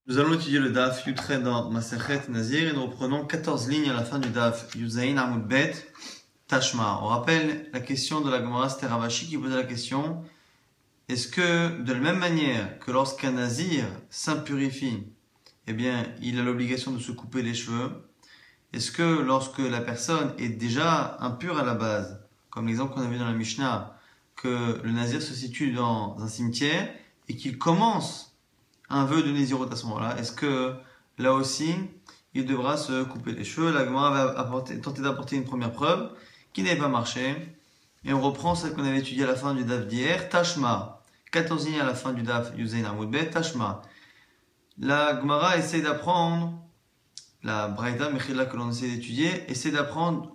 Nous allons étudier le Daf Yudchet dans Masechet Nazir et nous reprenons 14 lignes à la fin du Daf Yudzaïn Amud Bet Tashma. On rappelle la question de la Gemara Steravashi qui posait la question: est-ce que de la même manière que lorsqu'un Nazir s'impurifie, eh bien il a l'obligation de se couper les cheveux? Est-ce que lorsque la personne est déjà impure à la base, comme l'exemple qu'on a vu dans la Mishnah, que le Nazir se situe dans un cimetière et qu'il commence un vœu de Nézirut à ce moment-là, est-ce que là aussi il devra se couper les cheveux? La Gemara va tenter d'apporter une première preuve qui n'avait pas marché, et on reprend celle qu'on avait étudiée à la fin du Daf d'hier, Tashma, 14 lignes à la fin du Daf Yuzain Amud Bet, Tashma. La Gemara essaie d'apprendre, la Braïda Mechila que l'on essaie d'étudier, essaie d'apprendre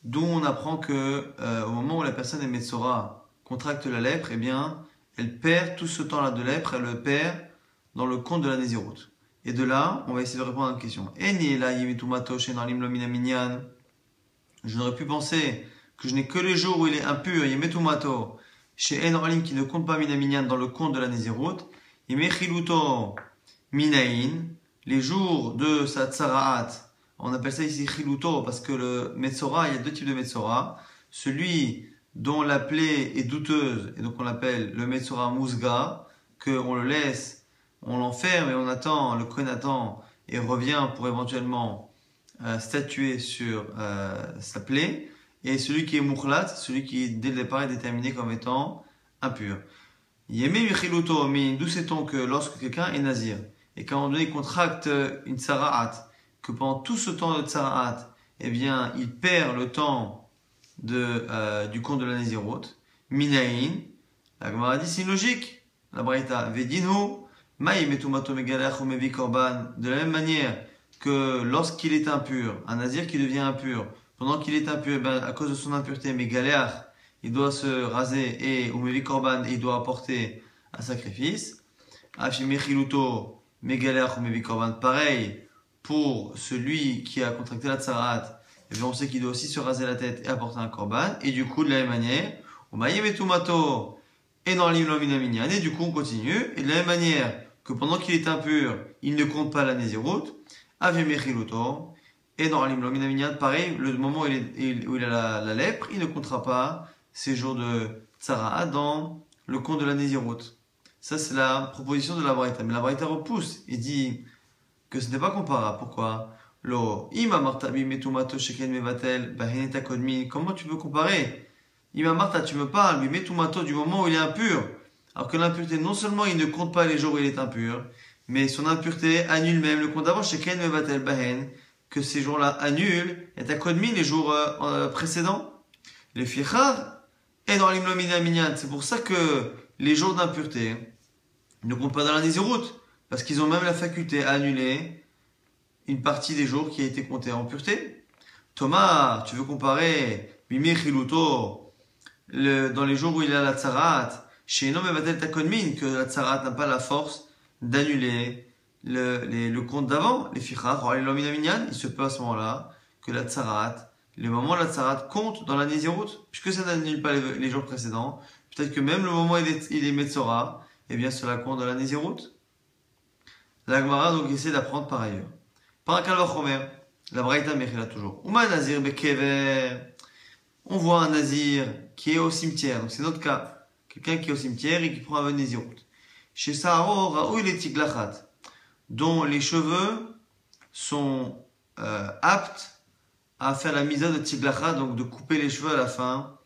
d'où on apprend que au moment où la personne est Metzora, contracte la lèpre, eh bien elle perd tout ce temps-là de lèpre, elle le perd dans le compte de la Nézirut. Et de là, on va essayer de répondre à une question. Je n'aurais pu penser que je n'ai que les jours où il est impur, Yemetumato, chez Enolim qui ne compte pas Minaminyan dans le compte de la Nézirut, Yemechiluto Minaïn, les jours de sa tsaraat, on appelle ça ici Chiluto parce que le Metzora, il y a deux types de Metzora. Celui dont la plaie est douteuse, et donc on l'appelle le Metzora Mousga, qu'on le laisse, on l'enferme et on attend, le Kohen attend et revient pour éventuellement statuer sur sa plaie. Et celui qui est Moukhlat, celui qui dès le départ est déterminé comme étant impur. Yemé Chiluto Min, d'où sait-on que lorsque quelqu'un est nazir et qu'à un moment donné il contracte une tsaraat, que pendant tout ce temps de tsaraat, eh bien il perd le temps du compte de la Nézirut, Minaïn, la Gemara dit c'est une logique. La Braïta, Vedinu, de la même manière que lorsqu'il est impur, un nazir qui devient impur, pendant qu'il est impur, ben, à cause de son impureté, il doit se raser et Umevi Korban, il doit apporter un sacrifice. Pareil pour celui qui a contracté la tsarat, et bien on sait qu'il doit aussi se raser la tête et apporter un korban. Et du coup, de la même manière, et du coup on continue. Et de la même manière que pendant qu'il est impur, il ne compte pas la Nézirut, et dans l'Alim Lominaminyan, pareil, le moment où il a la lèpre, il ne comptera pas ces jours de Tsara dans le compte de la Nézirut. Ça, c'est la proposition de la Braïta. Mais la Braïta repousse et dit que ce n'est pas comparable. Pourquoi? Comment tu peux comparer? Ima Martha, tu me parles, mais Metumato du moment où il est impur. Alors que l'impureté, non seulement il ne compte pas les jours où il est impur, mais son impureté annule même le compte d'avant chez Ken Mevatel Bahen, que ces jours-là annulent, et ta Kodmi les jours précédents. Les Fichar, et dans l'Imlomina Minyan. C'est pour ça que les jours d'impureté ne comptent pas dans la Nézirut, parce qu'ils ont même la faculté à annuler une partie des jours qui a été compté en pureté. Thomas, tu veux comparer Mimi Chiluto, dans les jours où il a la tsarat, chez Enom et Vatel Takonmin, que la tsarat n'a pas la force d'annuler le compte d'avant, les fichar, il se peut à ce moment-là que la tsarat, le moment de la tsarat compte dans la Nézirut, puisque ça n'annule pas les jours précédents. Peut-être que même le moment où il est Metzora, eh bien cela compte dans la Nézirut. La Gemara donc essaie d'apprendre par ailleurs. Par un Kalvachomer, la Braïta Mechila toujours. Uma Nazir Bekever. On voit un nazir qui est au cimetière, donc c'est notre cas. Quelqu'un qui est au cimetière et qui prend un vœu de Nézirut. Chez Saharo, Raoul et Tiglachat, dont les cheveux sont aptes à faire la misa de Tiglachat, donc de couper les cheveux à la fin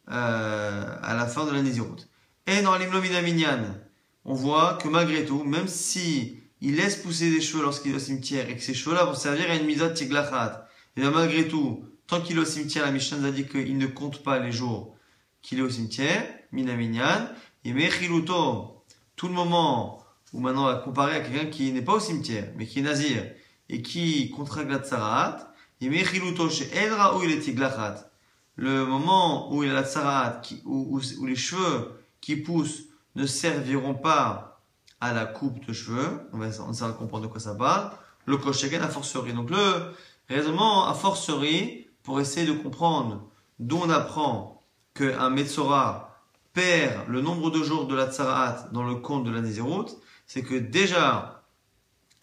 de la Nézirut. Et dans l'Imlomina Minyan, on voit que malgré tout, même si il laisse pousser des cheveux lorsqu'il est au cimetière et que ces cheveux-là vont servir à une misa de Tiglachat, et bien malgré tout, tant qu'il est au cimetière, la Mishnah nous a dit qu'il ne compte pas les jours qu'il est au cimetière, Minaminyan, et Mechiluto, tout le moment où maintenant on va comparer à quelqu'un qui n'est pas au cimetière, mais qui est nazir, et qui contracte la tsaraat, et Mechiluto chez Edra où il est tiglachat, le moment où il a la tsaraat, où les cheveux qui poussent ne serviront pas à la coupe de cheveux, on va comprendre de quoi ça parle, le kosheken a fortiori. Donc le raisonnement a fortiori, pour essayer de comprendre d'où on apprend qu'un Metzora perd le nombre de jours de la Tsaraat dans le compte de la Nézirut, c'est que déjà,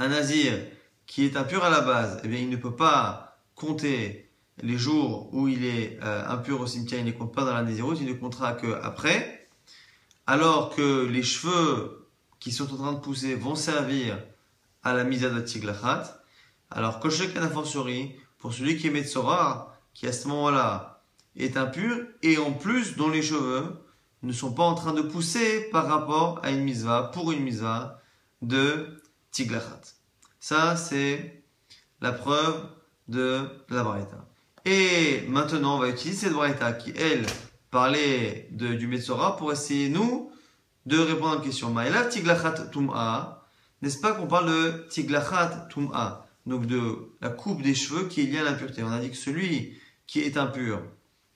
un nazir qui est impur à la base, eh bien, il ne peut pas compter les jours où il est impur au cimetière, il ne les compte pas dans la naziroute, il ne comptera qu'après. Alors que les cheveux qui sont en train de pousser vont servir à la misa de Tiglachat. Alors, Koshek Anafonsori, pour celui qui est Metzora, qui à ce moment-là est impur, et en plus dont les cheveux ne sont pas en train de pousser par rapport à une mitzvah, pour une mitzvah de Tiglachat. Ça, c'est la preuve de la Braïta. Et maintenant, on va utiliser cette Braïta qui, elle, parlait du Metzora pour essayer, nous, de répondre à la question. Ma'elav Tiglachat Tum'a, n'est-ce pas qu'on parle de Tiglachat Tum'a, donc de la coupe des cheveux qui est liée à l'impureté. On a dit que celui qui est impur,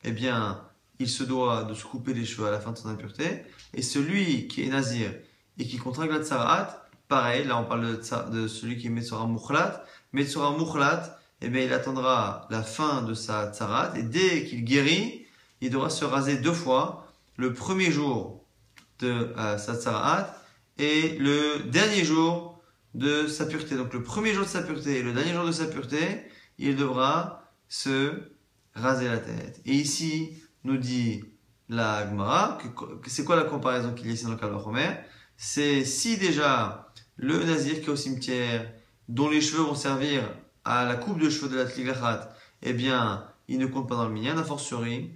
eh bien, il se doit de se couper les cheveux à la fin de son impureté. Et celui qui est nazir et qui contracte la tsarat, pareil, là on parle de celui qui est Metzora Mukhlat. Metzora Mukhlat, eh bien, il attendra la fin de sa tsarat et dès qu'il guérit, il devra se raser 2 fois, le premier jour de sa tsarat et le dernier jour de sa pureté. Donc le premier jour de sa pureté et le dernier jour de sa pureté, il devra se raser la tête. Et ici, nous dit la Gemara, que c'est quoi la comparaison qu'il y a ici dans le Kal Vachomer? C'est si déjà le nazir qui est au cimetière, dont les cheveux vont servir à la coupe de cheveux de la Tiglachat, eh bien, il ne compte pas dans le minyan, a fortiori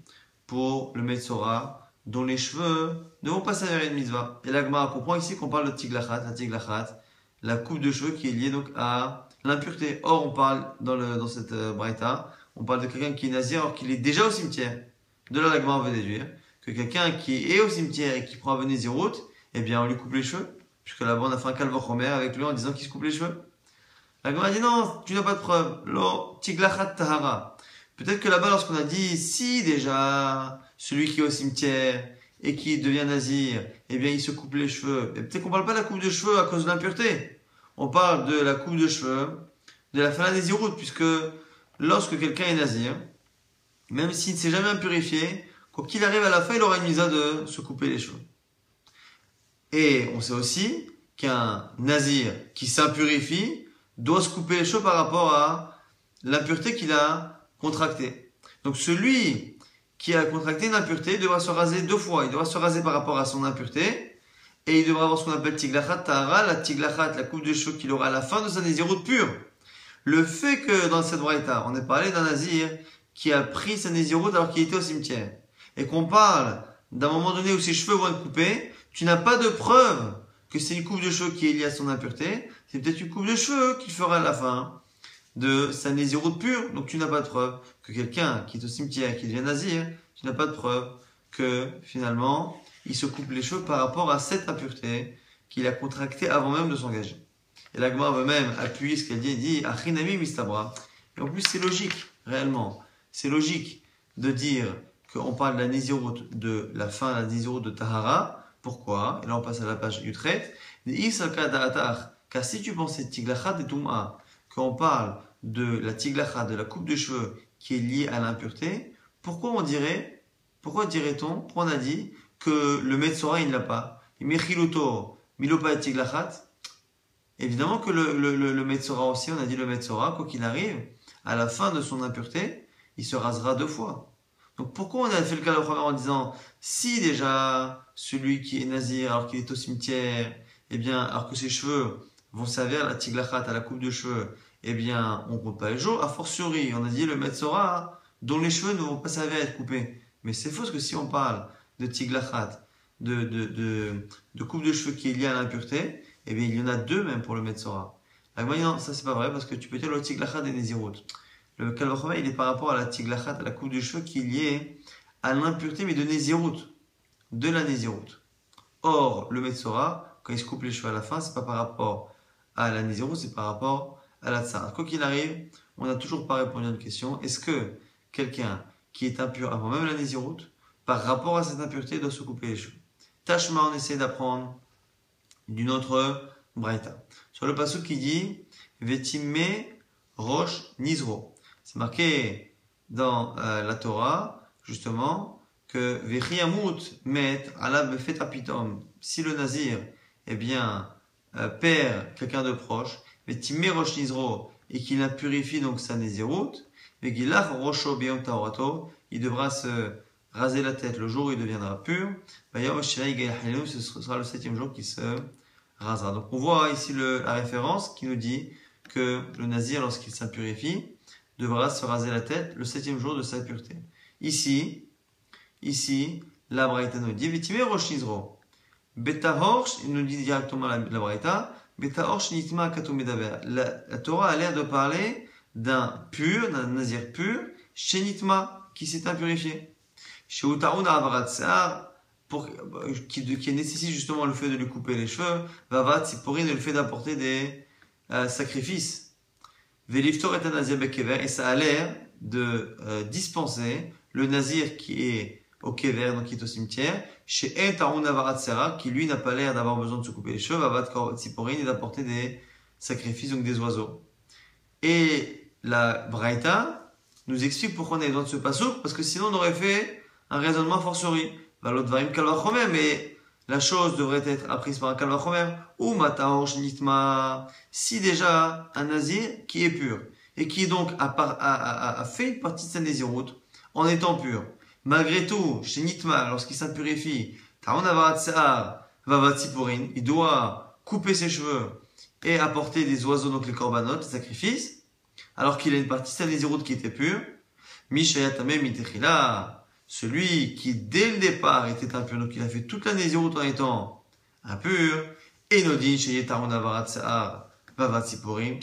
pour le Metzora, dont les cheveux ne vont pas servir à une mitzvah. Et la Gemara comprend ici qu'on parle de Tiglachat, la Tiglachat, la coupe de cheveux qui est liée donc à l'impureté. Or, on parle dans cette braïta, on parle de quelqu'un qui est nazir alors qu'il est déjà au cimetière. De là, la Gemara veut déduire que quelqu'un qui est au cimetière et qui prend un Nézirut, eh bien, on lui coupe les cheveux. Puisque là-bas, on a fait un Kal Vachomer avec lui en disant qu'il se coupe les cheveux. La Gemara dit non, tu n'as pas de preuve. Lo Tiglachat Tahara. Peut-être que là-bas, lorsqu'on a dit si déjà celui qui est au cimetière et qui devient nazir, eh bien, il se coupe les cheveux. Et peut-être qu'on ne parle pas de la coupe de cheveux à cause de l'impureté. On parle de la coupe de cheveux de la fin de la Nézirut, puisque lorsque quelqu'un est nazir, même s'il ne s'est jamais impurifié, quoi qu'il arrive à la fin, il aura une misa de se couper les cheveux. Et on sait aussi qu'un nazir qui s'impurifie doit se couper les cheveux par rapport à l'impureté qu'il a contractée. Donc celui qui a contracté une impureté devra se raser 2 fois. Il devra se raser par rapport à son impureté et il devra avoir ce qu'on appelle Tiglachat Tahara, la Tiglachat, la coupe de cheveux qu'il aura à la fin de sa Nézirut pure. Le fait que dans cette braïta, on ait parlé d'un nazir qui a pris sa Nézirut alors qu'il était au cimetière et qu'on parle d'un moment donné où ses cheveux vont être coupés, tu n'as pas de preuve que c'est une coupe de cheveux qui est liée à son impureté, c'est peut-être une coupe de cheveux qu'il fera à la fin de sa Nézirut pure. Donc tu n'as pas de preuve que quelqu'un qui est au cimetière, qui devient nazir, tu n'as pas de preuve que finalement il se coupe les cheveux par rapport à cette impureté qu'il a contractée avant même de s'engager. Et la Gemara veut même appuyer ce qu'elle dit, elle dit Achinami mistabra. Et en plus c'est logique, réellement. C'est logique de dire qu'on parle de la Nézirut, de la fin de la Nézirut de Tahara. Pourquoi? Et là on passe à la page Utrecht. Car si tu pensais Tiglachat et Tum'a, qu'on parle de la Tiglachat, de la coupe de cheveux qui est liée à l'impureté, pourquoi dirait-on, pourquoi on a dit que le Metzora il ne l'a pas? Mechiluto, Milopa et Tiglachat. Évidemment que le Metzora aussi, on a dit le Metzora, quoi qu'il arrive, à la fin de son impureté, il se rasera 2 fois. Donc pourquoi on a fait le cas en disant si déjà celui qui est nazir alors qu'il est au cimetière, eh bien alors que ses cheveux vont servir à la tiglachat, à la coupe de cheveux, eh bien on ne compte pas les jours. A fortiori, on a dit le Metzora dont les cheveux ne vont pas servir à être coupés. Mais c'est faux parce que si on parle de tiglachat, de coupe de cheveux qui est liée à l'impureté, eh bien il y en a 2 même pour le Metzora. Non, ça c'est pas vrai parce que tu peux dire le tiglachat des Nézirut. Le Kal Vachomer, il est par rapport à la Tiglachat, à la coupe de cheveux qui est liée à l'impureté, mais de Nézirut, de la Nézirut. Or, le Metzora, quand il se coupe les cheveux à la fin, c'est pas par rapport à la Nézirut, c'est par rapport à la Tsarat. Quoi qu'il arrive, on n'a toujours pas répondu à une question. Est-ce que quelqu'un qui est impur avant même la Nézirut, par rapport à cette impureté, doit se couper les cheveux? Tashma, on essaie d'apprendre d'une autre braïta. Sur le passage qui dit Vetime Rosh Nizro. C'est marqué dans la Torah, justement, que Vechiyamut met ala befet apitom. Si le nazir, eh bien, perd quelqu'un de proche, Vetimé Rosh Nizro, et qu'il la purifie donc sa Nézirut, Vegilach Rosho Beyom Taorato, il devra se raser la tête le jour où il deviendra pur. Ce sera le 7e jour qu'il se rasera. Donc on voit ici la référence qui nous dit que le nazir, lorsqu'il s'impurifie, devra se raser la tête le 7e jour de sa pureté. Ici, la Braïta nous dit Vetimé Rosh Nizro. Betahorsh, il nous dit directement la Braïta, Betahorsh Nitma Katou Medaber. La Torah a l'air de parler d'un pur, d'un nazir pur, chez Nitma, qui s'est impurifié. Chez Utaoun Avarat Sehar, qui nécessite justement le fait de lui couper les cheveux, Vavat Siporin, le fait d'apporter des sacrifices. Veliftor est un nazir bekever, et ça a l'air de dispenser le nazir qui est au kever, donc qui est au cimetière, chez Etaoun Avarat Sehar, qui lui n'a pas l'air d'avoir besoin de se couper les cheveux, Vavat Siporin, et d'apporter des sacrifices, donc des oiseaux. Et la Braïta nous explique pourquoi on a besoin de ce passouk, parce que sinon on aurait fait un raisonnement fortiori. Mais la chose devrait être apprise par un kalvachomer. Ou mataor shnitma. Si déjà un nazir qui est pur, et qui donc a fait une partie de sa nésiroute en étant pur, malgré tout, chez Nitma, lorsqu'il s'impurifie, Taon avarat sehar, vavat siporin, il doit couper ses cheveux et apporter des oiseaux, donc les korbanot, les sacrifices, alors qu'il a une partie de sa nésiroute qui était pure. Mishayatame mitechila. Celui qui, dès le départ, était impur, donc il a fait toute la nésiroute en étant impur, et Nodin, Sheyetaron Avarat Sehar, Vavat Siporim,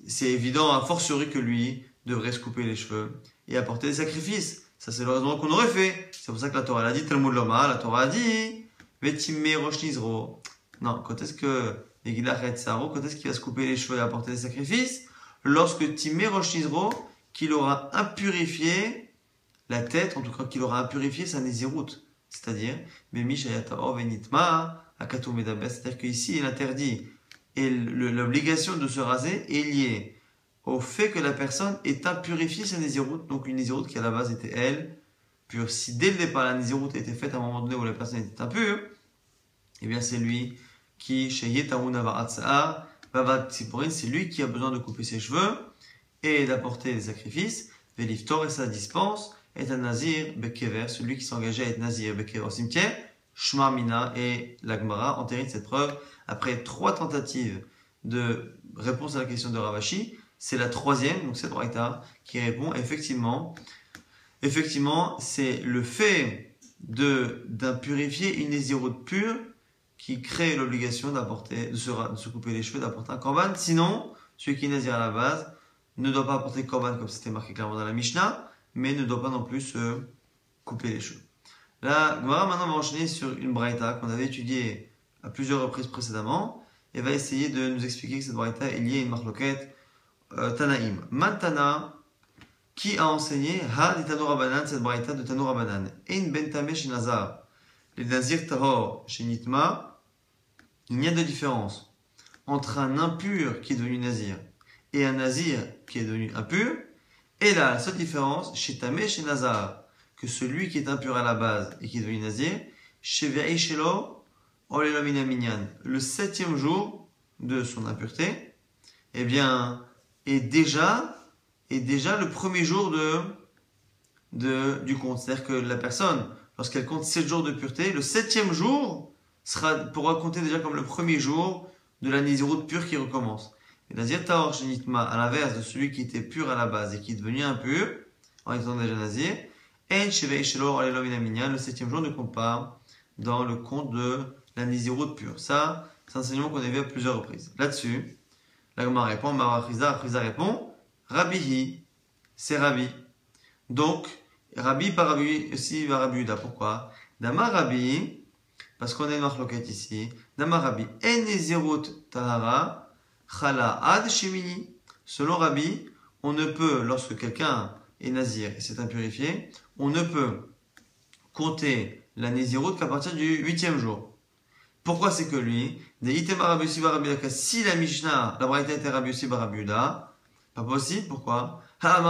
c'est évident, a fortiori que lui devrait se couper les cheveux et apporter des sacrifices. Ça, c'est le raisonnement qu'on aurait fait. C'est pour ça que la Torah l'a dit, Talmud Loma, la Torah a dit, Vetimé Rosh Nizro. Non, quand est-ce que, quand est-ce qu'il va se couper les cheveux et apporter des sacrifices? Lorsque Timé Rosh Nizro, qu'il aura impurifié la tête, en tout cas qu'il aura impurifié sa nésiroute. C'est-à-dire, c'est-à-dire qu'ici, il interdit. Et l'obligation de se raser est liée au fait que la personne ait impurifié sa nésiroute, donc une nésiroute qui à la base était, elle, pure. Si dès le départ, la nésiroute a été faite à un moment donné où la personne était impure, eh bien c'est lui qui, c'est lui qui a besoin de couper ses cheveux et d'apporter des sacrifices, Veliftor et sa dispense, est un nazir bekever, celui qui s'engageait à être nazir bekever au cimetière, Shma Mina, et la Gemara entérine cette preuve après 3 tentatives de réponse à la question de Ravashi. C'est la 3e, donc c'est Braïta, qui répond effectivement, c'est le fait d'impurifier une nésiroute pure qui crée l'obligation de se couper les cheveux, d'apporter un korban. Sinon, celui qui est nazir à la base ne doit pas apporter korban comme c'était marqué clairement dans la Mishnah, mais ne doit pas non plus se couper les cheveux. Là, Gemara maintenant va enchaîner sur une braïta qu'on avait étudiée à plusieurs reprises précédemment et va essayer de nous expliquer que cette braïta est liée à une marloquette Tanaïm. Mantana, qui a enseigné Ha di Tanu Rabbanan, cette braïta de Tanu Rabbanan. Ein ben tameh chez Nazar, les Nazir Tahor chez Nitma, il n'y a de différence entre un impur qui est devenu Nazir et un Nazir qui est devenu impur. Et là, la seule différence, chez Tameh, chez Nazar, que celui qui est impur à la base et qui est devenu Nazir, chez Ve'ishelo, Olelo Minaminyan, le 7e jour de son impureté, eh bien, est déjà le premier jour du compte. C'est-à-dire que la personne, lorsqu'elle compte 7 jours de pureté, le 7e jour pourra compter déjà comme le premier jour de la nésiroute pure qui recommence. Et Nazir Tahor Shenitma, à l'inverse de celui qui était pur à la base et qui est devenu impur, en étant déjà Nazir, En Shevei Shelo Olelo Minaminyan, le 7e jour ne compte pas dans le compte de la nésiroute pure. Ça, c'est un enseignement qu'on a vu à plusieurs reprises. Là-dessus, la Gemara répond, Marachriza répond, Rabbihi, c'est Rabbi. Donc, Rabbi par Rabbi aussi va Rabbi Yuda. Pourquoi? Dama Rabbi, parce qu'on a une marloquette ici, Dama Rabbi, En Nézirut Tahara, Chala ad shemini. Selon Rabbi, on ne peut, lorsque quelqu'un est nazir et s'est impurifié, on ne peut compter la nésiroute qu'à partir du 8e jour. Pourquoi c'est que lui, si la Mishnah, la Braïta était Rabbi Yossi bar Rabbi Yuda, pas possible, pourquoi? Parce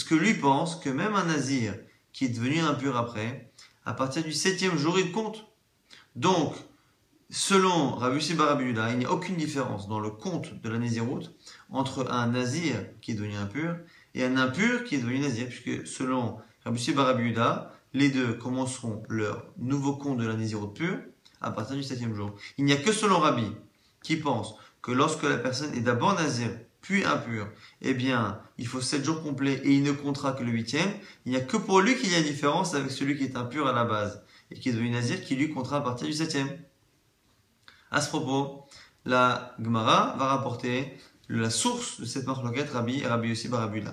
que lui pense que même un nazir qui est devenu impur après, à partir du 7e jour, il compte. Donc, selon Rabbi Yossi bar Rabbi Yehuda, il n'y a aucune différence dans le compte de la Néziroute entre un Nazir qui est devenu impur et un impur qui est devenu Nazir, puisque selon Rabbi Yossi bar Rabbi Yehuda, les deux commenceront leur nouveau compte de la Néziroute pure à partir du 7e jour. Il n'y a que selon Rabbi qui pense que lorsque la personne est d'abord Nazir puis impur, eh bien, il faut 7 jours complets et il ne comptera que le 8e. Il n'y a que pour lui qu'il y a une différence avec celui qui est impur à la base et qui est devenu Nazir, qui lui comptera à partir du 7e. À ce propos, la Gemara va rapporter la source de cette marloquette Rabbi et Rabbi Yossi bar Rabbi Yehuda.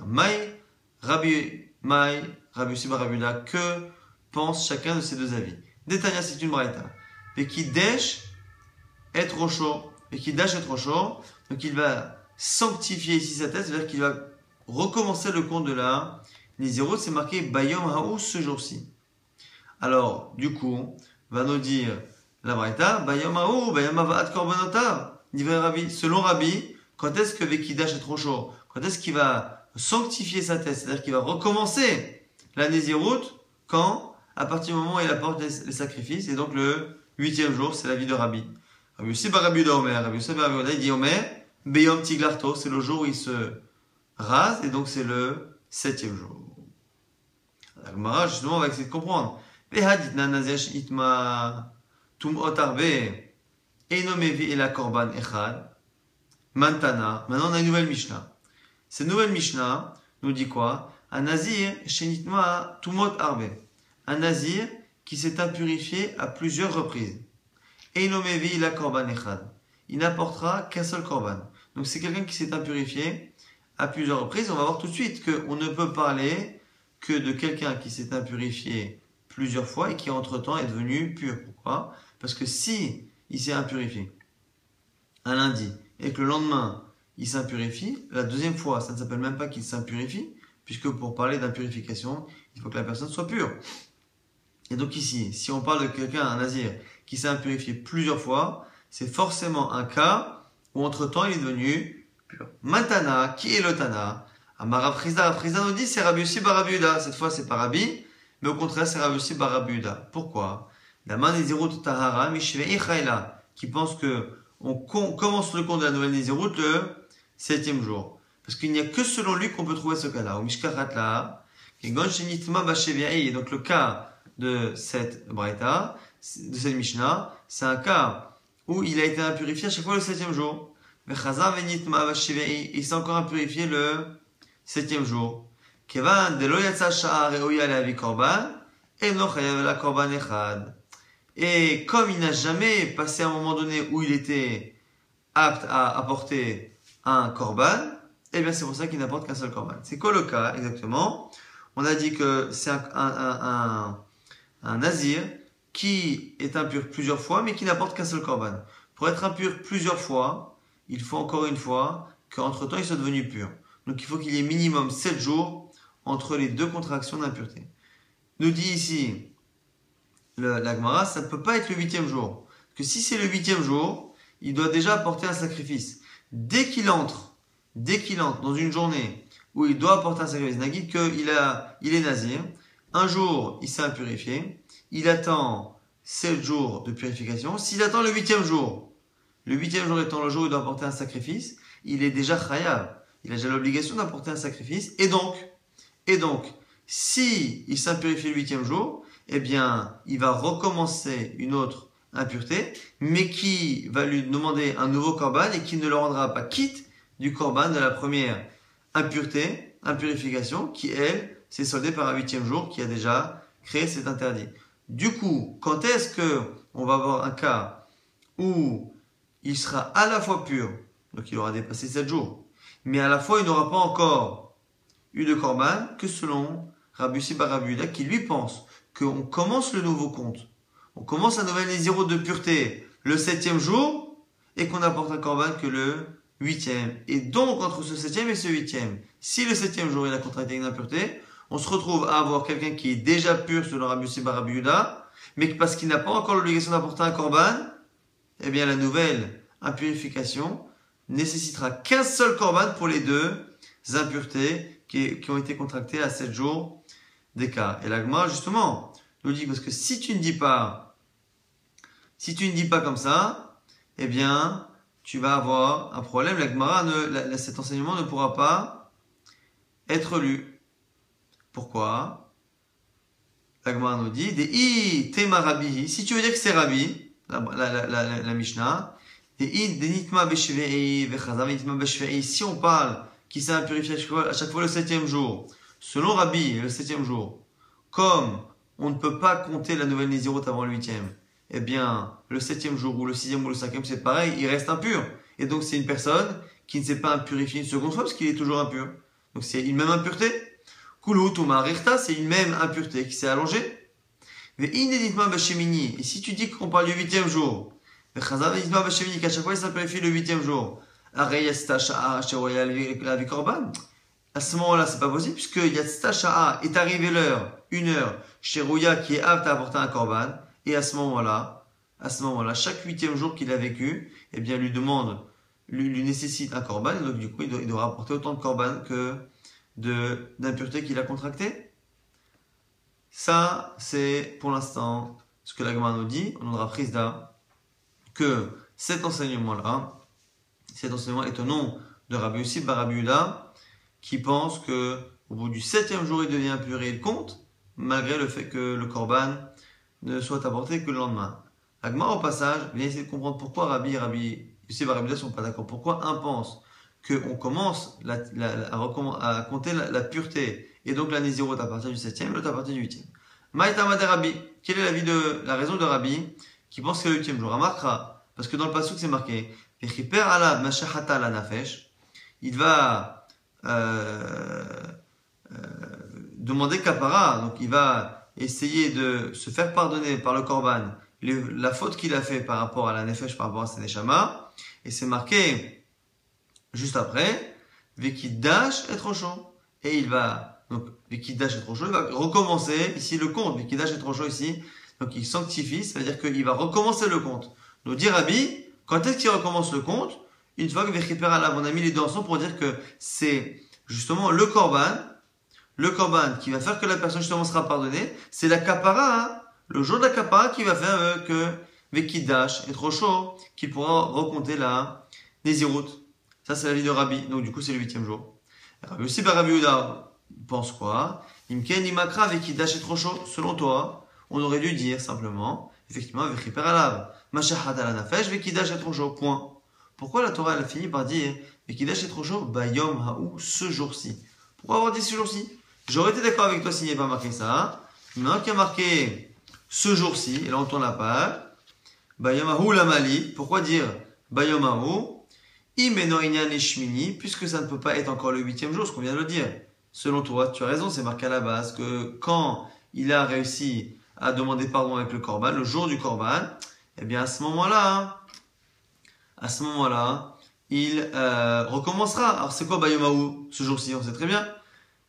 Rabbi Yossi bar Rabbi Yehuda, que pense chacun de ces deux avis? Détania, c'est une braïta. Vekidesh est trop chaud. Vekidash est trop chaud. Donc il va sanctifier ici sa tête, c'est-à-dire qu'il va recommencer le compte de la Nézirut. C'est marqué Bayom Haou ce jour-ci. Alors, du coup, va nous dire la braïta, Bayom Haou, Bayom Avaat Korbanota. Selon Rabbi, quand est-ce que Vekidash est trop chaud? Quand est-ce qu'il va sanctifier sa tête? C'est-à-dire qu'il va recommencer la Nézirut quand? À partir du moment où il apporte les sacrifices. Et donc le 8e jour, c'est la vie de Rabbi. Rabbi Yossi bar Rabbi Yehuda Omer. Rabbi Yossi bar Rabbi Yehuda, il dit Omer, Beyom Tiglarto, c'est le jour où il se rase, et donc c'est le 7e jour. La Gemara, justement, va essayer de comprendre. Behaditna nazesh itma tumot arbe, einomevi et la korban echad, mantana. Maintenant, on a une nouvelle Mishnah. Cette nouvelle Mishnah nous dit quoi? Un nazir, shenitma tumot arbe. Un nazir qui s'est impurifié à plusieurs reprises. Einomevi la korban echad. Il n'apportera qu'un seul korban. Donc c'est quelqu'un qui s'est impurifié à plusieurs reprises. On va voir tout de suite qu'on ne peut parler que de quelqu'un qui s'est impurifié plusieurs fois et qui entre-temps est devenu pur. Pourquoi? Parce que si il s'est impurifié un lundi et que le lendemain il s'impurifie, la deuxième fois ça ne s'appelle même pas qu'il s'impurifie, puisque pour parler d'impurification, il faut que la personne soit pure. Et donc ici, si on parle de quelqu'un, un nazir, qui s'est impurifié plusieurs fois, c'est forcément un cas où entre-temps il est devenu pur. Matana, qui est le Tana? Amara Frizda nous dit c'est Rabbi Yossi bar Rabbi Yehuda. Cette fois c'est pas Rabbi, mais au contraire c'est Rabbi Yossi bar Rabbi Yehuda. Pourquoi? La Nézirut Tahara Mishvei Chayla, qui pense que on commence le compte de la nouvelle Nézirut le 7e jour. Parce qu'il n'y a que selon lui qu'on peut trouver ce cas-là. Ou Mishkaratla, et Gon Shenitma Basheviai. Donc le cas de cette Braïta, de cette Mishnah, c'est un cas où il a été impurifié à chaque fois le 7e jour. Il s'est encore impurifié le 7e jour. Et comme il n'a jamais passé à un moment donné où il était apte à apporter un korban, eh bien c'est pour ça qu'il n'apporte qu'un seul korban. C'est quoi le cas exactement? On a dit que c'est un nazir qui est impur plusieurs fois, mais qui n'apporte qu'un seul korban. Pour être impur plusieurs fois, il faut encore une fois qu'entre-temps il soit devenu pur. Donc il faut qu'il y ait minimum 7 jours entre les deux contractions d'impureté. Nous dit ici la Gemara, ça ne peut pas être le 8e jour. Parce que si c'est le 8e jour, il doit déjà apporter un sacrifice. Dès qu'il entre dans une journée où il doit apporter un sacrifice, Nagid qu'il est nazir, un jour il s'est impurifié, il attend 7 jours de purification. S'il attend le 8e jour, le 8e jour étant le jour où il doit apporter un sacrifice, il est déjà chayav. Il a déjà l'obligation d'apporter un sacrifice. Et donc, si il s'impurifie le 8e jour, eh bien, il va recommencer une autre impureté, mais qui va lui demander un nouveau korban et qui ne le rendra pas quitte du korban de la première impurification, qui elle, s'est soldée par un 8e jour qui a déjà créé cet interdit. Du coup, quand est-ce que on va avoir un cas où il sera à la fois pur, donc il aura dépassé 7 jours, mais à la fois il n'aura pas encore eu de korban, que selon Rabbi Yossi bar Rabbi Yehuda, qui lui pense qu'on commence le nouveau compte, on commence la nouvelle Nézirut de pureté le 7e jour, et qu'on n'apporte un korban que le 8e. Et donc, entre ce 7e et ce 8e, si le 7e jour il a contracté une impureté, on se retrouve à avoir quelqu'un qui est déjà pur selon Rabbi Yossi bar Rabbi Yehuda, mais parce qu'il n'a pas encore l'obligation d'apporter un korban, eh bien la nouvelle impurification nécessitera qu'un seul korban pour les deux impuretés qui ont été contractées à 7 jours d'écart. Et la Gemara, justement, nous dit, parce que si tu ne dis pas Si tu ne dis pas comme ça, eh bien, tu vas avoir un problème. La Gemara, cet enseignement ne pourra pas être lu. Pourquoi? La Gemara nous dit, des i tema rabbi, si tu veux dire que c'est rabbi, la Mishnah, des i denitma beshvei vechazav denitma beshvei, si on parle qui s'est impurifié à chaque fois le 7e jour, selon Rabbi, le 7e jour, comme on ne peut pas compter la nouvelle Nézirut avant le 8e, eh bien, le 7e jour ou le 6e ou le 5e, c'est pareil, il reste impur. Et donc, c'est une personne qui ne s'est pas impurifiée une seconde fois parce qu'il est toujours impur. Donc, c'est une même impureté. Kulut ou Ma'arichta, c'est une même impureté qui s'est allongée. Et si tu dis qu'on parle du 8e jour, qu'à chaque fois il s'impurifie le 8e jour, à ce moment-là, c'est pas possible, puisque Yatzta Sha'a est arrivé l'heure, une heure, chez Rouya qui est apte à apporter un korban, et à ce moment-là, chaque 8e jour qu'il a vécu, eh bien, lui nécessite un korban, et donc du coup, il doit apporter autant de korban que d'impureté qu'il a contracté. Ça, c'est pour l'instant ce que la Gemara nous dit. On aura prise là que cet enseignement est au nom de Rabbi Yossi bar Rabbi Yehuda, qui pense que au bout du 7e jour, il devient impur et il compte, malgré le fait que le korban ne soit apporté que le lendemain. La Gemara, au passage, vient essayer de comprendre pourquoi Rabbi Yossi bar Rabbi Yehuda ne sont pas d'accord. Pourquoi un pense qu'on commence à compter la pureté et donc la Nézirut à partir du 7e et l'autre à partir du 8e. Maïtamade Rabbi, quelle est la raison de Rabbi qui pense que c'est le 8e jour? Amarkra, parce que dans le pasuk c'est marqué Vechiper alav mashachata la nafesh, il va demander kapara, donc il va essayer de se faire pardonner par le korban la faute qu'il a fait par rapport à la nefesh, par rapport à sa neshama, et c'est marqué juste après Vekidash et Trocho, et il va donc Vekidash et Trocho, il va recommencer ici le compte. Vekidash et Trocho ici, donc il sanctifie, c'est-à-dire qu'il va recommencer le compte. Donc dit Rabbi, quand est-ce qu'il recommence le compte? Une fois que Vechiper alav, on a mis les deux ensemble pour dire que c'est justement le korban qui va faire que la personne justement sera pardonnée, c'est la kapara, hein, le jour de la kapara qui va faire que Vekidash et Trocho, qu'il pourra recompter la Nézirut. Ça c'est l'avis de Rabbi, donc du coup c'est le 8e jour. Rabbi aussi par Rabbi Yehuda pense quoi? Imken imakra Vekidash et Trocho, selon toi, on aurait dû dire simplement, effectivement, Vechiper alav, Mashachat ala nafesh, Vekidash et Trocho, point. Pourquoi la Torah elle a fini par dire Vekidash et Trocho, Bayom haou, ce jour-ci? Pourquoi avoir dit ce jour-ci? J'aurais été d'accord avec toi s'il n'y avait pas marqué ça. Maintenant qu'il y a marqué ce jour-ci, et là on tourne la page, Bayom haou la mali, pourquoi dire Bayom haou? Imeno inyan et shmini, puisque ça ne peut pas être encore le 8e jour, ce qu'on vient de le dire. Selon toi, tu as raison, c'est marqué à la base que quand il a réussi à demander pardon avec le korban, le jour du korban, eh bien à ce moment-là, il recommencera. Alors c'est quoi Bayomaou ce jour-ci? On sait très bien.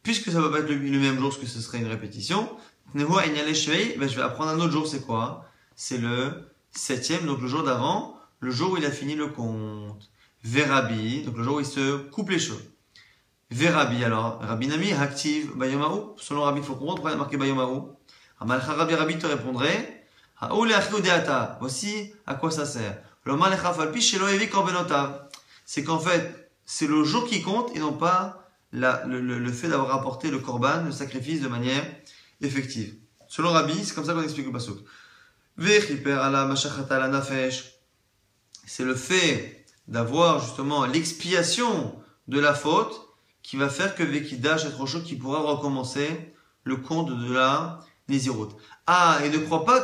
Puisque ça ne va pas être le même jour, parce que ce serait une répétition, je vais apprendre un autre jour, c'est quoi? C'est le 7e, donc le jour d'avant, le jour où il a fini le compte. Verabi, donc le jour où il se coupe les cheveux. Verabi, alors, Rabbi Nami, active Bayomaou. Selon Rabbi, il faut comprendre pourquoi il y a marqué Bayomaou. Amalcha Rabbi te répondrait, voici à quoi ça sert. C'est qu'en fait, c'est le jour qui compte et non pas le fait d'avoir apporté le korban, le sacrifice de manière effective. Selon Rabbi, c'est comme ça qu'on explique le pasuk. C'est le fait d'avoir justement l'expiation de la faute qui va faire que Vekidash est trop chaud, qui pourra recommencer le compte de la Nézirut. Ah, et ne crois pas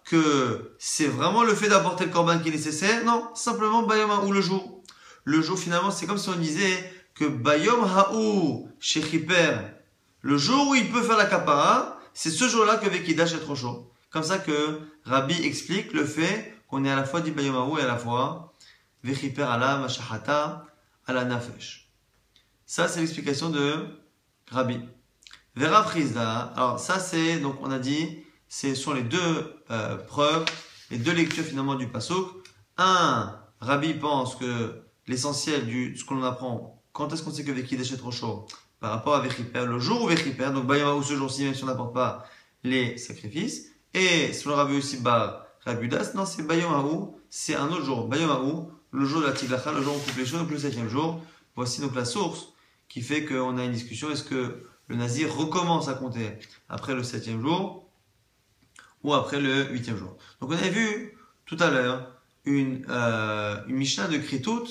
que c'est vraiment le fait d'apporter le korban qui est nécessaire. Non, simplement Bayom Haou le jour. Le jour finalement, c'est comme si on disait que Bayom Haou chez Chiper, le jour où il peut faire la kapara, c'est ce jour-là que Vekidash est trop chaud. Comme ça que Rabbi explique le fait qu'on est à la fois dit Bayom Haou et à la fois Vechiper ala Mashahata ala Nafesh. Ça, c'est l'explication de Rabbi. Vera Frizda, alors ça c'est, donc on a dit, ce sont les deux preuves, les deux lectures finalement du pasuk. Un, Rabbi pense que l'essentiel de ce qu'on apprend, quand est-ce qu'on sait que Vekidash est trop chaud? Par rapport à Vechiper, le jour où Vechiper, donc Bayom Haou ce jour-ci, même si on n'apporte pas les sacrifices. Et selon Rabbi aussi, Rabbi Yehuda, non, c'est Bayom Haou, c'est un autre jour. Bayom Haou, le jour de la Tiglacha, le jour où on coupe les cheveux, donc le 7e jour. Voici donc la source qui fait qu'on a une discussion. Est-ce que le Nazir recommence à compter après le 7e jour ou après le 8e jour? Donc on avait vu tout à l'heure une Mishnah de Kritout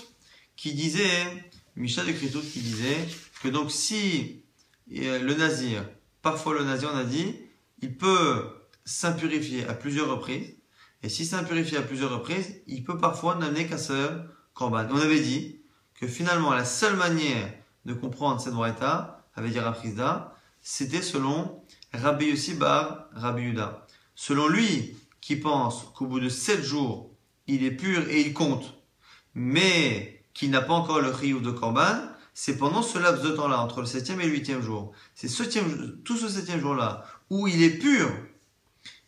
qui disait, que donc si le Nazir, parfois le Nazir on a dit, il peut s'impurifier à plusieurs reprises, et si s'impurifie à plusieurs reprises, il peut parfois n'amener qu'un seul korban. On avait dit que finalement la seule manière de comprendre cette braïta, avait dit Rav Chizda, c'était selon Rabbi Yossi bar Rabbi Yehuda. Selon lui, qui pense qu'au bout de 7 jours, il est pur et il compte, mais qu'il n'a pas encore le chiyuv de korban, c'est pendant ce laps de temps-là, entre le 7e et le 8e jour. C'est tout ce 7e jour-là, où il est pur,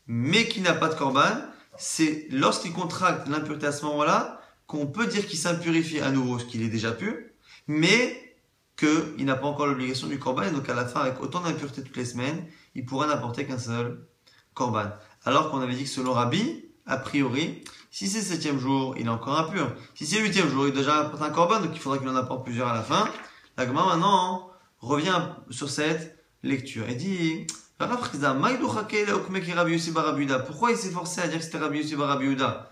mais qu'il n'a pas de korban, c'est lorsqu'il contracte l'impureté à ce moment-là, qu'on peut dire qu'il s'impurifie à nouveau, ce qu'il est déjà pur, mais qu'il n'a pas encore l'obligation du korban, et donc à la fin, avec autant d'impureté toutes les semaines, il pourra n'apporter qu'un seul korban. Alors qu'on avait dit que selon Rabbi, a priori, si c'est le 7e jour, il est encore impur. Si c'est le 8e jour, il a déjà apporté un korban, donc il faudra qu'il en apporte plusieurs à la fin. La Gemara maintenant revient sur cette lecture et dit pourquoi il s'est forcé à dire que c'était Rabbi Yossi bar Rabbi Yehuda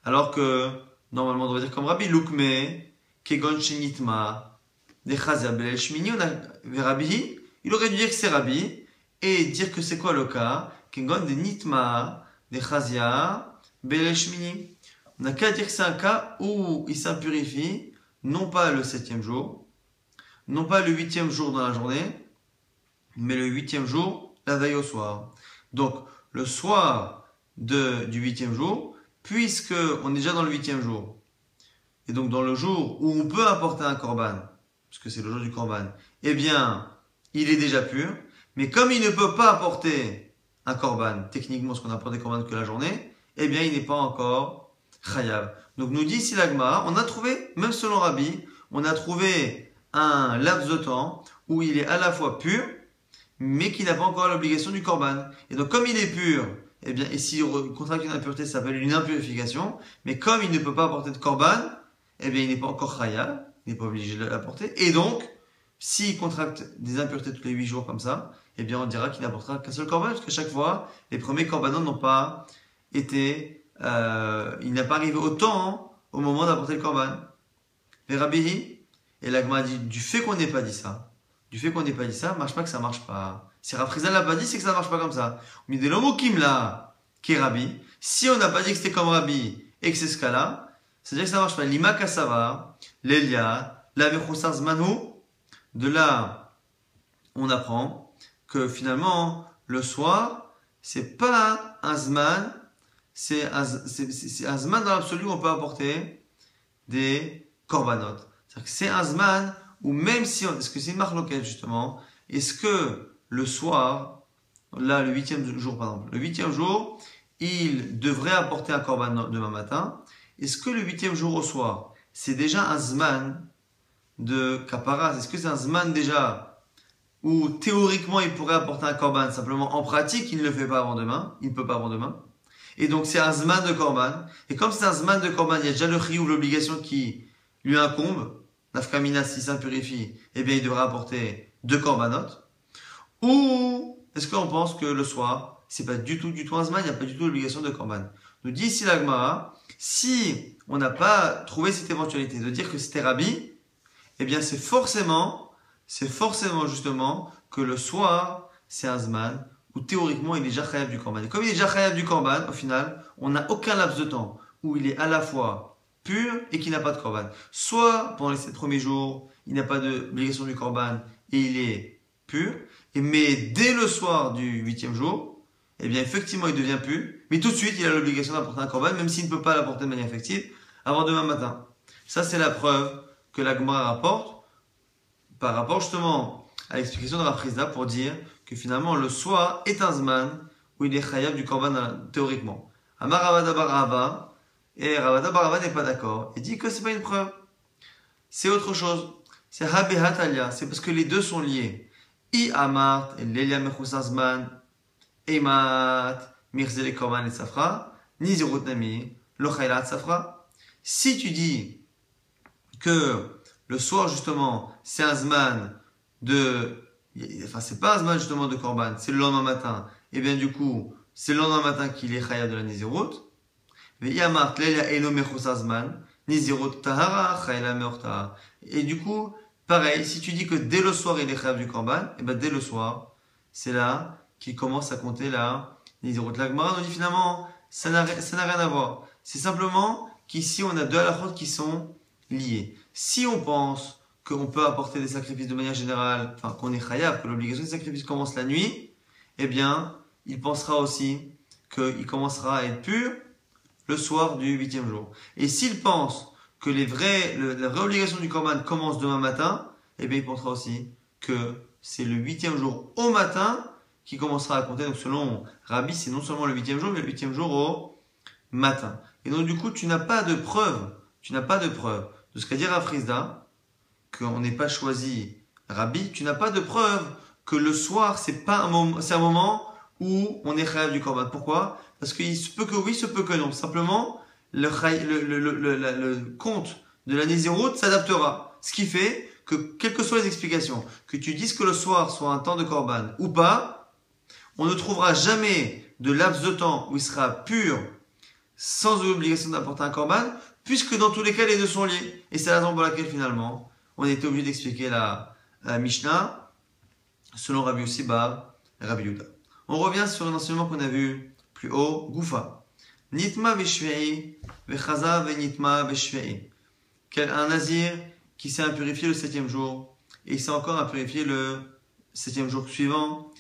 alors que normalement on devrait dire comme Rabbi Lukme Kegon Shenitma de Chazia Belel Shmini Rabbi, il aurait dû dire que c'est Rabbi et dire que c'est quoi le cas Kegon de Nitma de Chazia Belel Shmini. On n'a qu'à dire que c'est un cas où il s'impurifie non pas le 7e jour, non pas le 8e jour dans la journée, mais le 8e jour, la veille au soir. Donc, le soir du 8e jour, puisque on est déjà dans le 8e jour, et donc dans le jour où on peut apporter un korban, puisque c'est le jour du korban, eh bien, il est déjà pur, mais comme il ne peut pas apporter un korban, techniquement, ce qu'on apporte des korban que la journée, eh bien, il n'est pas encore chayav. Donc, nous dit ici la Gemara, on a trouvé, même selon Rabbi, on a trouvé un laps de temps où il est à la fois pur, mais qui n'a pas encore l'obligation du korban. Et donc, comme il est pur, eh bien, et s'il contracte une impureté, ça s'appelle une impurification, mais comme il ne peut pas apporter de korban, eh bien, il n'est pas encore chayav, il n'est pas obligé de l'apporter, et donc, s'il contracte des impuretés tous les 8 jours comme ça, eh bien, on dira qu'il n'apportera qu'un seul korban, parce qu'à chaque fois, les premiers korbanos n'ont pas été, il n'a pas arrivé autant au moment d'apporter le korban. Mais Rabbi, et la Gemara dit, du fait qu'on n'ait pas dit ça, marche pas que ça marche pas. Si Rav Chizda l'a pas dit, c'est que ça marche pas comme ça. Mais de l'homokim là, qui est Rabbi, si on n'a pas dit que c'était comme Rabbi et que c'est ce cas-là, c'est-à-dire que ça marche pas. Lima kasava, l'Elia, la vechoussar zmanu, de là, on apprend que finalement, le soir, c'est pas un zman, c'est un zman dans l'absolu où on peut apporter des korbanot. C'est-à-dire que c'est un zman ou même si, est-ce que c'est une marloquette justement, est-ce que le soir, là le 8e jour par exemple, le 8e jour, il devrait apporter un korban demain matin, est-ce que le 8e jour au soir, c'est déjà un zman de kaparas, est-ce que c'est un zman déjà où théoriquement il pourrait apporter un korban, simplement en pratique il ne le fait pas avant demain, il ne peut pas avant demain, et donc c'est un zman de korban, et comme c'est un zman de korban, il y a déjà le chiyuv, l'obligation qui lui incombe, Nafkamina, s'il s'impurifie, eh bien, il devra apporter 2 korbanot. Ou, est-ce qu'on pense que le soir, c'est pas du tout un zman, il n'y a pas du tout l'obligation de korban. Nous dit ici la Gemara, si on n'a pas trouvé cette éventualité de dire que c'était Rabbi, eh bien, c'est forcément justement que le soir, c'est un zman, où théoriquement, il est déjà chayav du korban. Et comme il est déjà chayav du korban, au final, on n'a aucun laps de temps où il est à la fois pur et qui n'a pas de korban. Soit pendant les 7 premiers jours, il n'a pas d'obligation du korban et il est pur, mais dès le soir du 8e jour, eh bien effectivement il devient pur, mais tout de suite il a l'obligation d'apporter un korban, même s'il ne peut pas l'apporter de manière effective, avant demain matin. Ça c'est la preuve que la Gemara rapporte, par rapport justement à l'explication de Rav Chizda pour dire que finalement le soir est un zman où il est chayav du korban théoriquement. Amar Ravada bar Rava, et Ravada bar Rava n'est pas d'accord. Il dit que c'est pas une preuve. C'est autre chose. C'est Habehat Alia. C'est parce que les deux sont liés. I Amart et Lelia Mechusazman Emat Mirzele Korban et Safra Nizirut Nami, lo Chaylat Safra. Si tu dis que le soir, justement, c'est un Zman enfin, c'est pas un Zman, justement, de Korban, c'est le lendemain matin, et bien, du coup, c'est le lendemain matin qu'il est Chayat de la Nizirut. Et du coup, pareil, si tu dis que dès le soir il est Chayav du Korban, et ben dès le soir, c'est là qu'il commence à compter la Nizirut. La Gemara nous dit finalement, ça n'a rien à voir. C'est simplement qu'ici on a deux halachot qui sont liés. Si on pense qu'on peut apporter des sacrifices de manière générale, enfin qu'on est Chayav, que l'obligation de sacrifice commence la nuit, eh bien, il pensera aussi qu'il commencera à être pur le soir du 8e jour. Et s'il pense que la vraie obligation du Korban commence demain matin, eh bien il pensera aussi que c'est le 8e jour au matin qui commencera à compter. Donc selon Rabbi, c'est non seulement le 8e jour, mais le 8e jour au matin. Et donc du coup, tu n'as pas de preuve de ce qu'a dit Rav Frisda, qu'on n'ait pas choisi Rabbi, tu n'as pas de preuve que le soir, c'est un moment où on est chayav du Korban. Pourquoi? Parce qu'il se peut que oui, se peut que non. Simplement, le compte de la Nézirut s'adaptera. Ce qui fait que, quelles que soient les explications, que tu dises que le soir soit un temps de Korban ou pas, on ne trouvera jamais de laps de temps où il sera pur sans obligation d'apporter un Korban, puisque dans tous les cas, les deux sont liés. Et c'est la raison pour laquelle, finalement, on était obligé d'expliquer la Mishnah selon Rabbi Yossi bar Rabbi Yehuda. On revient sur un enseignement qu'on a vu plus haut, Goufa. Nitma veshvei, vechaza venitma veshvei. Un nazir qui s'est impurifié le 7e jour, et il s'est encore impurifié le 7e jour suivant,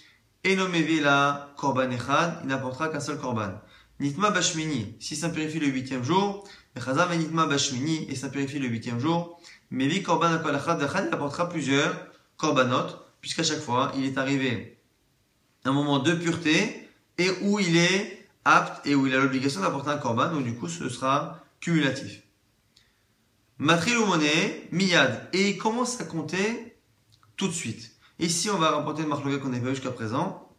et nomevi la korban echad, il n'apportera qu'un seul korban. Nitma bashmini, s'il s'impurifie le 8e jour, vechaza venitma bashmini, et s'impurifie le 8e jour, mevi korban akol echad vechad, il apportera plusieurs korbanot, puisqu'à chaque fois, il est arrivé un moment de pureté et où il est apte et où il a l'obligation d'apporter un korban, donc du coup ce sera cumulatif. Matril ou monnaie, miyad, et il commence à compter tout de suite. Ici on va rapporter une marloquette qu'on n'a pas vu jusqu'à présent.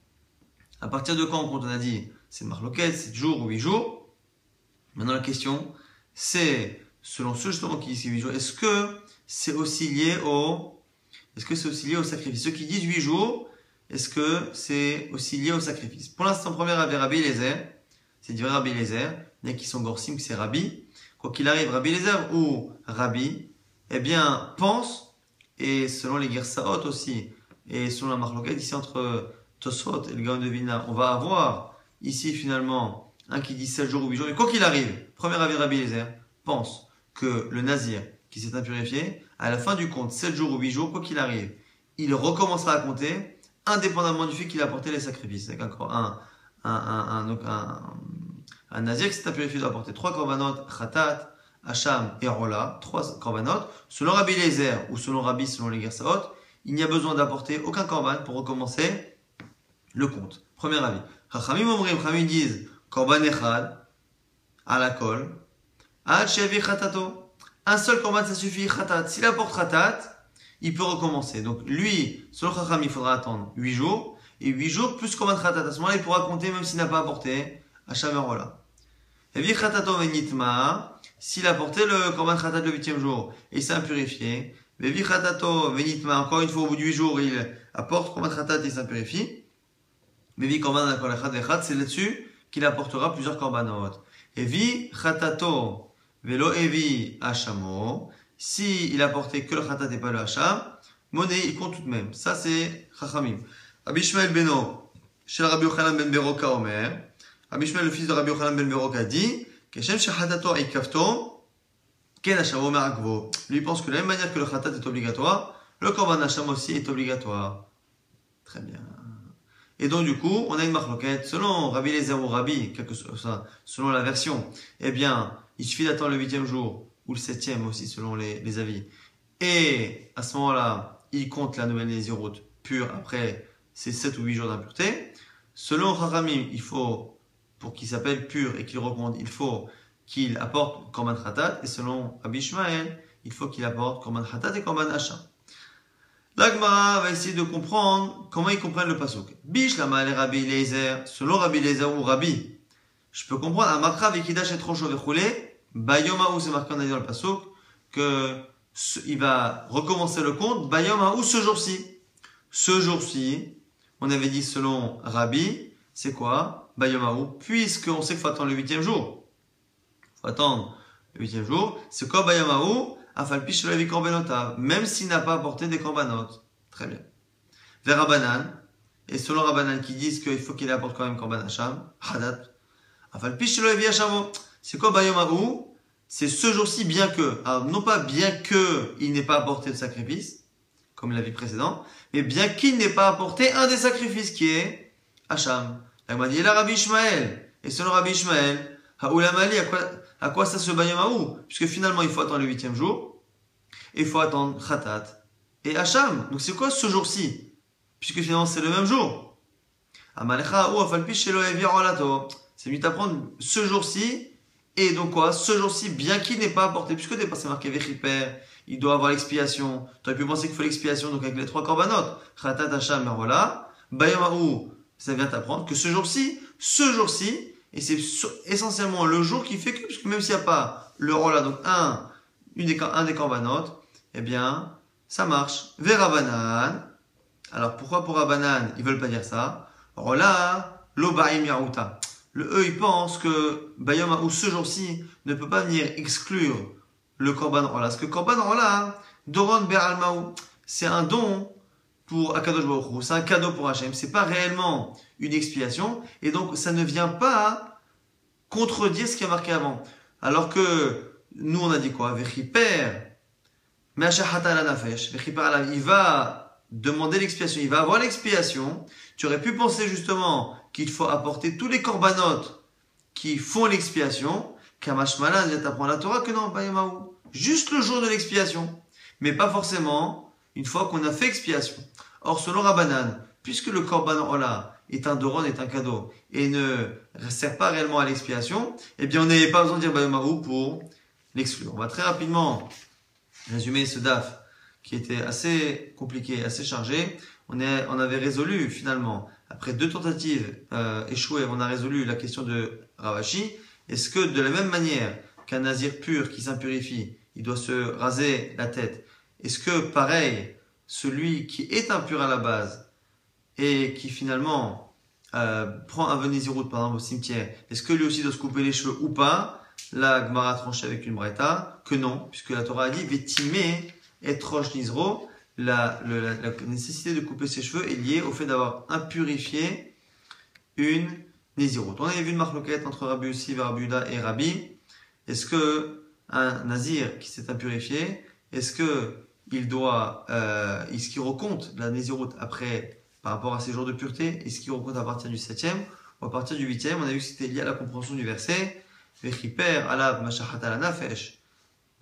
À partir de quand on compte? On a dit c'est une marloquette, 7 jours ou 8 jours. Maintenant la question c'est, selon ceux justement qui disent 8 jours, est-ce que c'est aussi lié au sacrifice? Ceux qui disent 8 jours, est-ce que c'est aussi lié au sacrifice? Pour l'instant, premier avis Rabbi Eliezer, c'est dire Rabbi Eliezer, il y en a qui sont gorsim, que c'est Rabbi. Quoi qu'il arrive, Rabbi Eliezer ou Rabbi, eh bien, pense, et selon les Gersaot aussi, et selon la marloquette ici entre Tosfot et le Gaon de Vilna, on va avoir ici finalement un qui dit 7 jours ou 8 jours, mais quoi qu'il arrive, premier avis Rabbi Eliezer pense que le nazir qui s'est impurifié, à la fin du compte, 7 jours ou 8 jours, quoi qu'il arrive, il recommencera à compter, indépendamment du fait qu'il a apporté les sacrifices. C'est encore un nazir qui s'est impurifié doit apporter 3 korbanot, khatat, hacham et rola, 3 korbanot. Selon Rabbi Eliezer ou selon Rabbi, selon les Gersaot, il n'y a besoin d'apporter aucun korban pour recommencer le compte. Premier avis. Chachamim omrim, Chachamim disent korban echad, à la kol, ad shevi khatato. Un seul korban ça suffit, khatat. S'il apporte khatat, il peut recommencer. Donc lui, selon Chacham, il faudra attendre 8 jours. Et 8 jours plus korban khatat. À ce moment-là, il pourra compter même s'il n'a pas apporté hacham et rola. Evi khatato venitma. S'il a apporté le korban khatat le 8e jour et il s'est impurifié. Evi khatato venitma. Encore une fois, au bout de 8 jours, il apporte korban khatat et il s'impurifie. Evi korban akol echad vechad. C'est là-dessus qu'il apportera plusieurs korbanot. Evi khatato velo evi hachamo. Si il a porté que le khatat et pas le hacham, monnaie, il compte tout de même. Ça, c'est Chachamim. Rabbi Ishmael Beno, chez Rabbi Yochanan ben Beroka Omer, Rabbi Ishmael, le fils de Rabbi Yochanan ben Beroka, dit Keshem shechatato ikafto, ken hacham omer akvo. Lui, il pense que de la même manière que le khatat est obligatoire, le korban hacham aussi est obligatoire. Très bien. Et donc, du coup, on a une marloquette. Selon Rabbi Eliezer ou Rabbi, selon la version, eh bien, il suffit d'attendre le 8e jour ou le 7e aussi selon les avis. Et à ce moment-là, il compte la nouvelle Nézirut pure après ces 7 ou 8 jours d'impureté. Selon Chachamim, il faut, pour qu'il s'appelle pur et qu'il recompte, il faut qu'il apporte korban khatat. Et selon Rabbi Ishmael, il faut qu'il apporte korban khatat et korban hacham. La Gemara va essayer de comprendre comment ils comprennent le pasuk. Bish lama le Rabbi Eliezer, selon Rabbi Eliezer ou Rabbi, Je peux comprendre, Amakra Vekidash et Trocho Vechoulé, Bayomaou, c'est marqué, on a dit dans le Passouk, que il va recommencer le compte, Bayomaou, ce jour-ci. Ce jour-ci, on avait dit selon Rabbi, c'est quoi? Bayomaou, puisqu'on sait qu'il faut attendre le 8e jour. Il faut attendre le 8e jour. C'est quoi Bayomaou? Afalpish le Levi Korbanota, même s'il n'a pas apporté des Korbanot. Très bien. Vers Rabbanan, et selon Rabbanan qui disent qu'il faut qu'il apporte quand même Korban Hacham, Hadat, Afalpish le Levi Hachamo. C'est quoi Bayomaou? C'est ce jour-ci, bien que. Alors, non pas bien que il n'ait pas apporté de sacrifice, comme la vie précédente, mais bien qu'il n'ait pas apporté un des sacrifices qui est Hacham. Elle m'a dit, là, Rabbi Ishmael. Et selon Rabbi Ishmael, Haoulamali, à quoi ça se Bayomaou? Puisque finalement, il faut attendre le 8e jour, et il faut attendre Khatat et Hacham. Donc, c'est quoi ce jour-ci? Puisque finalement, c'est le même jour. Amalecha ou Afalpish Shelo Evi Rolato. C'est mieux d'apprendre ce jour-ci, et donc quoi? Ce jour-ci, bien qu'il n'ait pas apporté, puisque départ c'est marqué Vechiper, il doit avoir l'expiation. Tu aurais pu penser qu'il faut l'expiation, donc avec les 3 korbanot, Khatat, Hacham, Merola, Bayomaou, ça vient t'apprendre que ce jour-ci, et c'est essentiellement le jour qui fait que, puisque même s'il n'y a pas le Rola, donc un des korbanot, eh bien, ça marche. Vers Rabbanan. Alors pourquoi pour Rabbanan, ils veulent pas dire ça? Rola, lo ba'im yaouta. Eux, ils pensent que Bayomaou, ce jour-ci, ne peut pas venir exclure le Korban Rola. Parce que Korban Rola, Doron Be'almaou, c'est un don pour Akadosh Baruch Hu, c'est un cadeau pour Hachem. C'est pas réellement une expiation, et donc ça ne vient pas contredire ce qui est marqué avant. Alors que nous, on a dit quoi? Vechiper, Me'ashahata la nafesh. Vechiper, il va demander l'expiation, il va avoir l'expiation. Tu aurais pu penser justement qu'il faut apporter tous les corbanotes qui font l'expiation. Kamashmalan vient t'apprendre la Torah que non, Bayomaou. Juste le jour de l'expiation. Mais pas forcément une fois qu'on a fait expiation. Or, selon Rabbanan, puisque le korban Ola est un doron, est un cadeau, et ne sert pas réellement à l'expiation, eh bien, on n'avait pas besoin de dire Bayomaou pour l'exclure. On va très rapidement résumer ce daf qui était assez compliqué, assez chargé. On avait résolu finalement, après 2 tentatives échouées, on a résolu la question de Ravashi. Est-ce que de la même manière qu'un nazir pur qui s'impurifie, il doit se raser la tête, est-ce que pareil, celui qui est impur à la base et qui finalement prend un Vénéziroute par exemple au cimetière, est-ce que lui aussi doit se couper les cheveux ou pas? La Gemara a tranché avec une braïta que non, puisque la Torah a dit Vétimé et Rosh Nizro. La nécessité de couper ses cheveux est liée au fait d'avoir impurifié une Nézirut. On avait vu une marloquette entre Rabbi Yossi, Rabbi Yuda et Rabbi. Est-ce que un nazir qui s'est impurifié, est-ce qu'il recompte la Nézirut après, par rapport à ses jours de pureté? Est-ce qu'il recompte à partir du 7e ou à partir du 8e? On a vu que c'était lié à la compréhension du verset. Vechiper alav mashachat ala nafesh.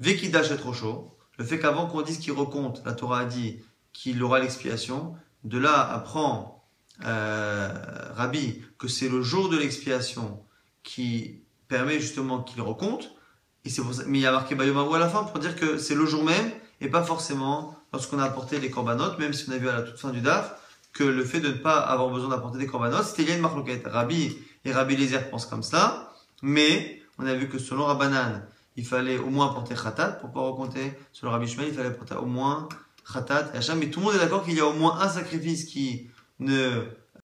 Vekidash et trocho. Le fait qu'avant qu'on dise qu'il recompte, la Torah a dit qu'il aura l'expiation. De là apprend Rabbi que c'est le jour de l'expiation qui permet justement qu'il recompte. Et c'est pour ça, mais il y a marqué Bayomaou à la fin pour dire que c'est le jour même et pas forcément lorsqu'on a apporté les korbanot, même si on a vu à la toute fin du daf que le fait de ne pas avoir besoin d'apporter des korbanot, c'était lié à une marloquette. Rabbi et Rabbi Lézer pensent comme ça, mais on a vu que selon Rabbanan, il fallait au moins apporter Khatat pour pouvoir recompter. Selon Rabbi Ishmael, il fallait apporter au moins Khatat et Hacham. Mais tout le monde est d'accord qu'il y a au moins un sacrifice qui ne